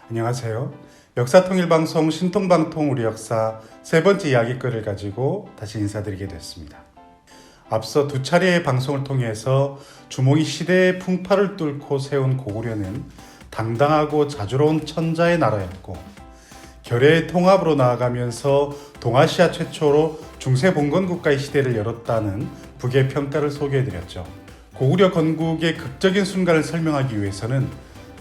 안녕하세요. 역사통일방송 신통방통 우리 역사 세 번째 이야기거리를 가지고 다시 인사드리게 됐습니다. 앞서 두 차례의 방송을 통해서 주몽이 시대의 풍파를 뚫고 세운 고구려는 당당하고 자주로운 천자의 나라였고, 결의의 통합으로 나아가면서 동아시아 최초로 중세 봉건국가의 시대를 열었다는 북의 평가를 소개해드렸죠. 고구려 건국의 극적인 순간을 설명하기 위해서는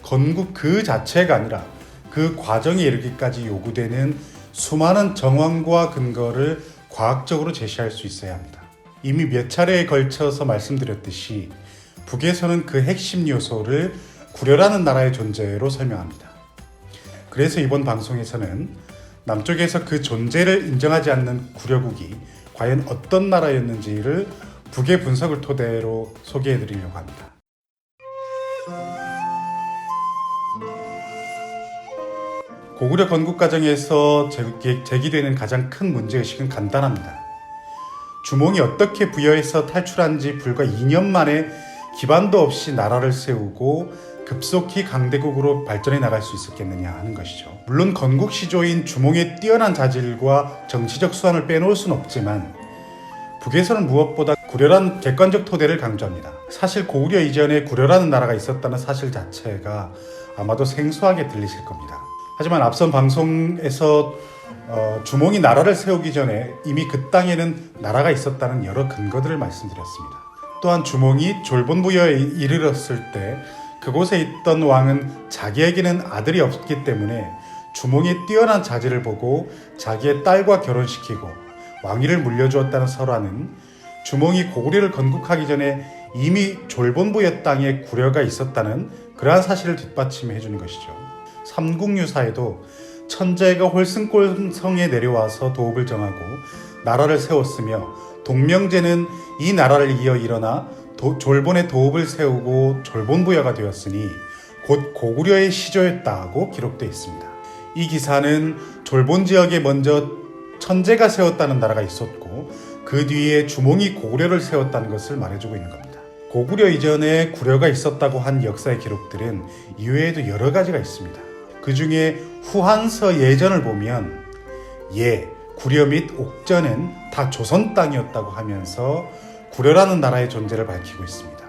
건국 그 자체가 아니라 그 과정에 이르기까지 요구되는 수많은 정황과 근거를 과학적으로 제시할 수 있어야 합니다. 이미 몇 차례에 걸쳐서 말씀드렸듯이 북에서는 그 핵심 요소를 구려라는 나라의 존재로 설명합니다. 그래서 이번 방송에서는 남쪽에서 그 존재를 인정하지 않는 구려국이 과연 어떤 나라였는지를 북의 분석을 토대로 소개해드리려고 합니다. 고구려 건국 과정에서 제기되는 가장 큰 문제의식은 간단합니다. 주몽이 어떻게 부여에서 탈출한 지 불과 2년 만에 기반도 없이 나라를 세우고 급속히 강대국으로 발전해 나갈 수 있었겠느냐 하는 것이죠. 물론 건국 시조인 주몽의 뛰어난 자질과 정치적 수완을 빼놓을 수는 없지만 북에서는 무엇보다 구려란 객관적 토대를 강조합니다. 사실 고구려 이전에 구려라는 나라가 있었다는 사실 자체가 아마도 생소하게 들리실 겁니다. 하지만 앞선 방송에서 주몽이 나라를 세우기 전에 이미 그 땅에는 나라가 있었다는 여러 근거들을 말씀드렸습니다. 또한 주몽이 졸본부여에 이르렀을 때 그곳에 있던 왕은 자기에게는 아들이 없기 때문에 주몽의 뛰어난 자질을 보고 자기의 딸과 결혼시키고 왕위를 물려주었다는 설화는 주몽이 고구려를 건국하기 전에 이미 졸본부여 땅에 구려가 있었다는 그러한 사실을 뒷받침해 주는 것이죠. 삼국유사에도 천자가 홀승골성에 내려와서 도읍을 정하고 나라를 세웠으며 동명제는 이 나라를 이어 일어나 졸본의 도읍을 세우고 졸본부여가 되었으니 곧 고구려의 시조였다고 기록되어 있습니다. 이 기사는 졸본 지역에 먼저 천재가 세웠다는 나라가 있었고 그 뒤에 주몽이 고구려를 세웠다는 것을 말해주고 있는 겁니다. 고구려 이전에 구려가 있었다고 한 역사의 기록들은 이외에도 여러 가지가 있습니다. 그 중에 후한서 예전을 보면 구려 및 옥전은 다 조선 땅이었다고 하면서 구려라는 나라의 존재를 밝히고 있습니다.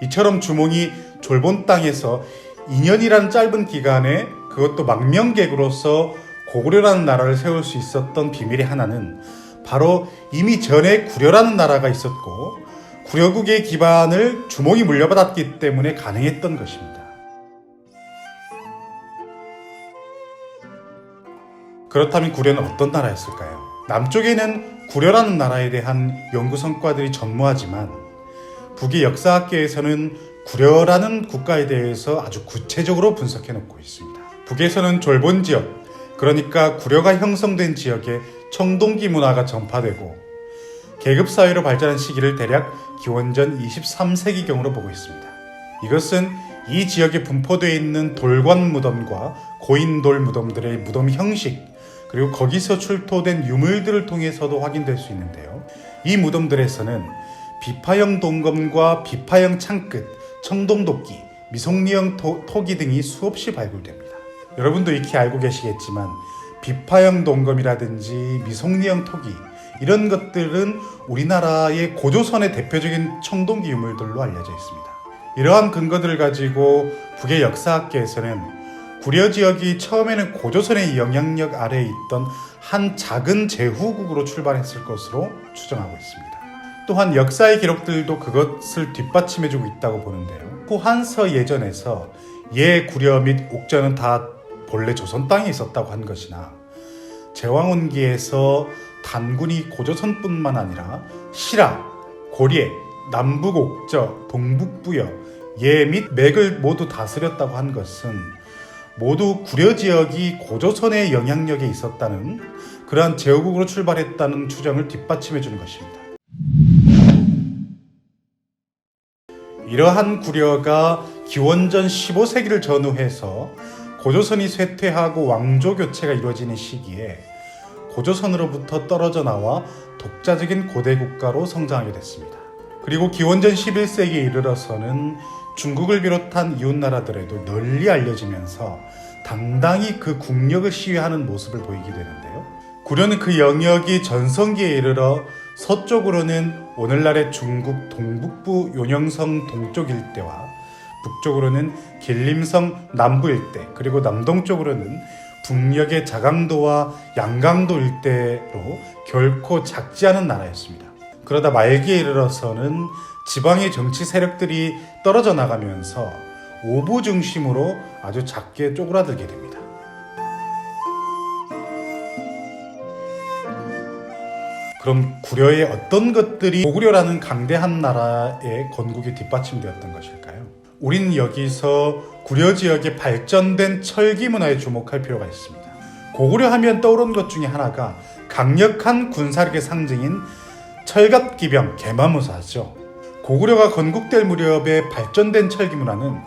이처럼 주몽이 졸본 땅에서 2년이라는 짧은 기간에 그것도 망명객으로서 고구려라는 나라를 세울 수 있었던 비밀의 하나는 바로 이미 전에 구려라는 나라가 있었고 구려국의 기반을 주몽이 물려받았기 때문에 가능했던 것입니다. 그렇다면 구려는 어떤 나라였을까요? 남쪽에는 구려라는 나라에 대한 연구 성과들이 전무하지만 북의 역사학계에서는 구려라는 국가에 대해서 아주 구체적으로 분석해 놓고 있습니다. 북에서는 졸본 지역, 그러니까 구려가 형성된 지역에 청동기 문화가 전파되고 계급사회로 발전한 시기를 대략 기원전 23세기경으로 보고 있습니다. 이것은 이 지역에 분포되어 있는 돌관 무덤과 고인돌 무덤들의 무덤 형식, 그리고 거기서 출토된 유물들을 통해서도 확인될 수 있는데요. 이 무덤들에서는 비파형 동검과 비파형 창끝, 청동도끼, 미송리형 토기 등이 수없이 발굴됩니다. 여러분도 익히 알고 계시겠지만 비파형 동검이라든지 미송리형 토기 이런 것들은 우리나라의 고조선의 대표적인 청동기 유물들로 알려져 있습니다. 이러한 근거들을 가지고 북의 역사학계에서는 구려 지역이 처음에는 고조선의 영향력 아래에 있던 한 작은 제후국으로 출발했을 것으로 추정하고 있습니다. 또한 역사의 기록들도 그것을 뒷받침해주고 있다고 보는데요. 후한서 예전에서 구려 및 옥전은 다 본래 조선 땅에 있었다고 한 것이나 제왕원기에서 단군이 고조선뿐만 아니라 신라, 고려, 남북옥저, 동북부여, 및 맥을 모두 다스렸다고 한 것은 모두 구려 지역이 고조선의 영향력에 있었다는 그러한 제후국으로 출발했다는 추정을 뒷받침해 주는 것입니다. 이러한 구려가 기원전 15세기를 전후해서 고조선이 쇠퇴하고 왕조 교체가 이루어지는 시기에 고조선으로부터 떨어져 나와 독자적인 고대 국가로 성장하게 됐습니다. 그리고 기원전 11세기에 이르러서는 중국을 비롯한 이웃나라들에도 널리 알려지면서 당당히 그 국력을 시위하는 모습을 보이게 되는데요. 구려는 그 영역이 전성기에 이르러 서쪽으로는 오늘날의 중국 동북부 요녕성 동쪽 일대와 북쪽으로는 길림성 남부 일대, 그리고 남동쪽으로는 북녘의 자강도와 양강도 일대로 결코 작지 않은 나라였습니다. 그러다 말기에 이르러서는 지방의 정치 세력들이 떨어져 나가면서 오부 중심으로 아주 작게 쪼그라들게 됩니다. 그럼 구려의 어떤 것들이 고구려라는 강대한 나라의 건국에 뒷받침되었던 것일까요? 우리는 여기서 구려 지역의 발전된 철기 문화에 주목할 필요가 있습니다. 고구려 하면 떠오르는 것 중에 하나가 강력한 군사력의 상징인 철갑기병 개마무사죠. 고구려가 건국될 무렵에 발전된 철기 문화는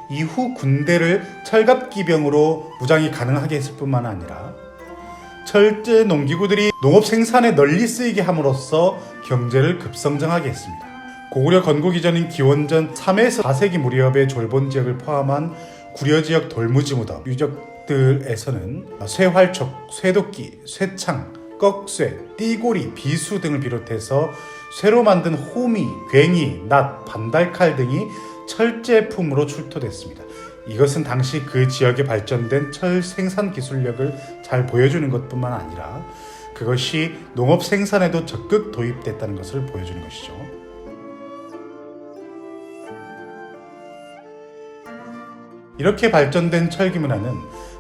이후 군대를 철갑기병으로 무장이 가능하게 했을 뿐만 아니라 철제 농기구들이 농업 생산에 널리 쓰이게 함으로써 경제를 급성장하게 했습니다. 고구려 건국 이전인 기원전 3에서 4세기 무렵의 졸본 지역을 포함한 구려 지역 돌무지 무덤 유적들에서는 쇠활촉, 쇠도끼, 쇠창, 꺽쇠, 띠고리, 비수 등을 비롯해서 쇠로 만든 호미, 괭이, 낫, 반달칼 등이 철제품으로 출토됐습니다. 이것은 당시 그 지역에 발전된 철 생산 기술력을 잘 보여주는 것뿐만 아니라 그것이 농업 생산에도 적극 도입됐다는 것을 보여주는 것이죠. 이렇게 발전된 철기 문화는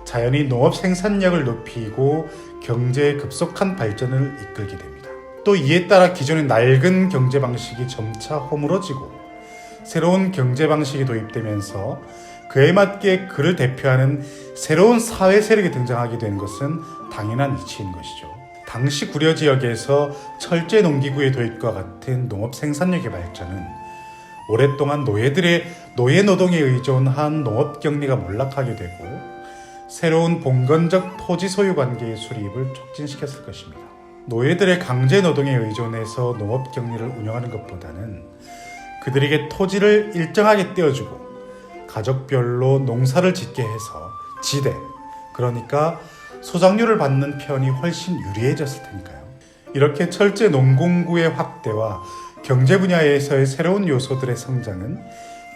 자연히 농업 생산력을 높이고 경제의 급속한 발전을 이끌게 됩니다. 또 이에 따라 기존의 낡은 경제 방식이 점차 허물어지고 새로운 경제 방식이 도입되면서 그에 맞게 그를 대표하는 새로운 사회 세력이 등장하게 된 것은 당연한 이치인 것이죠. 당시 구려 지역에서 철제 농기구의 도입과 같은 농업 생산력의 발전은 오랫동안 노예들의 노예 노동에 의존한 농업 경리가 몰락하게 되고 새로운 봉건적 토지 소유 관계의 수립을 촉진시켰을 것입니다. 노예들의 강제 노동에 의존해서 농업 경리를 운영하는 것보다는 그들에게 토지를 일정하게 떼어주고 가족별로 농사를 짓게 해서 지대, 그러니까 소작료를 받는 편이 훨씬 유리해졌을 테니까요. 이렇게 철제 농공구의 확대와 경제 분야에서의 새로운 요소들의 성장은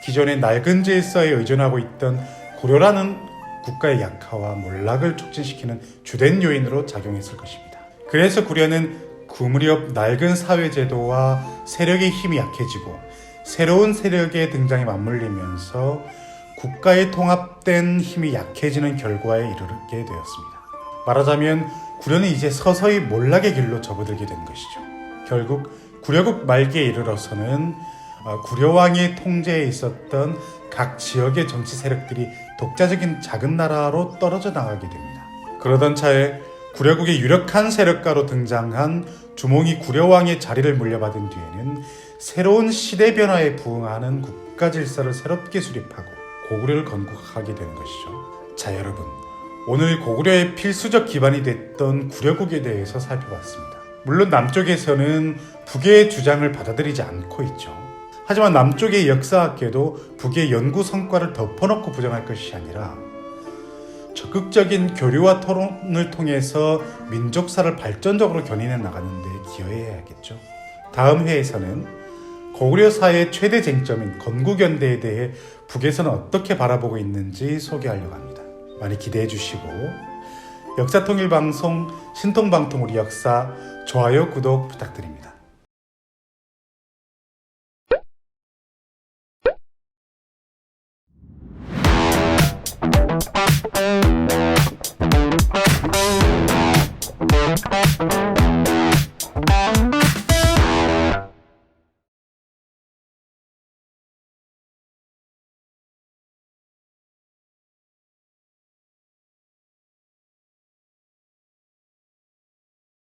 기존의 낡은 질서에 의존하고 있던 구려라는 국가의 약화와 몰락을 촉진시키는 주된 요인으로 작용했을 것입니다. 그래서 구려는 그 무렵 낡은 사회제도와 세력의 힘이 약해지고 새로운 세력의 등장에 맞물리면서 국가의 통합된 힘이 약해지는 결과에 이르게 되었습니다. 말하자면 구려는 이제 서서히 몰락의 길로 접어들게 된 것이죠. 결국 구려국 말기에 이르러서는 구려왕의 통제에 있었던 각 지역의 정치 세력들이 독자적인 작은 나라로 떨어져 나가게 됩니다. 그러던 차에 구려국의 유력한 세력가로 등장한 주몽이 구려왕의 자리를 물려받은 뒤에는 새로운 시대 변화에 부응하는 국가 질서를 새롭게 수립하고 고구려를 건국하게 되는 것이죠. 자, 여러분, 오늘 고구려의 필수적 기반이 됐던 구려국에 대해서 살펴봤습니다. 물론 남쪽에서는 북의 주장을 받아들이지 않고 있죠. 하지만 남쪽의 역사학계도 북의 연구 성과를 덮어놓고 부정할 것이 아니라 적극적인 교류와 토론을 통해서 민족사를 발전적으로 견인해 나가는 데 기여해야겠죠. 다음 회에서는 고구려사의 최대 쟁점인 건국연대에 대해 북에서는 어떻게 바라보고 있는지 소개하려고 합니다. 많이 기대해 주시고 역사통일방송 신통방통 우리 역사 좋아요 구독 부탁드립니다. Thank you.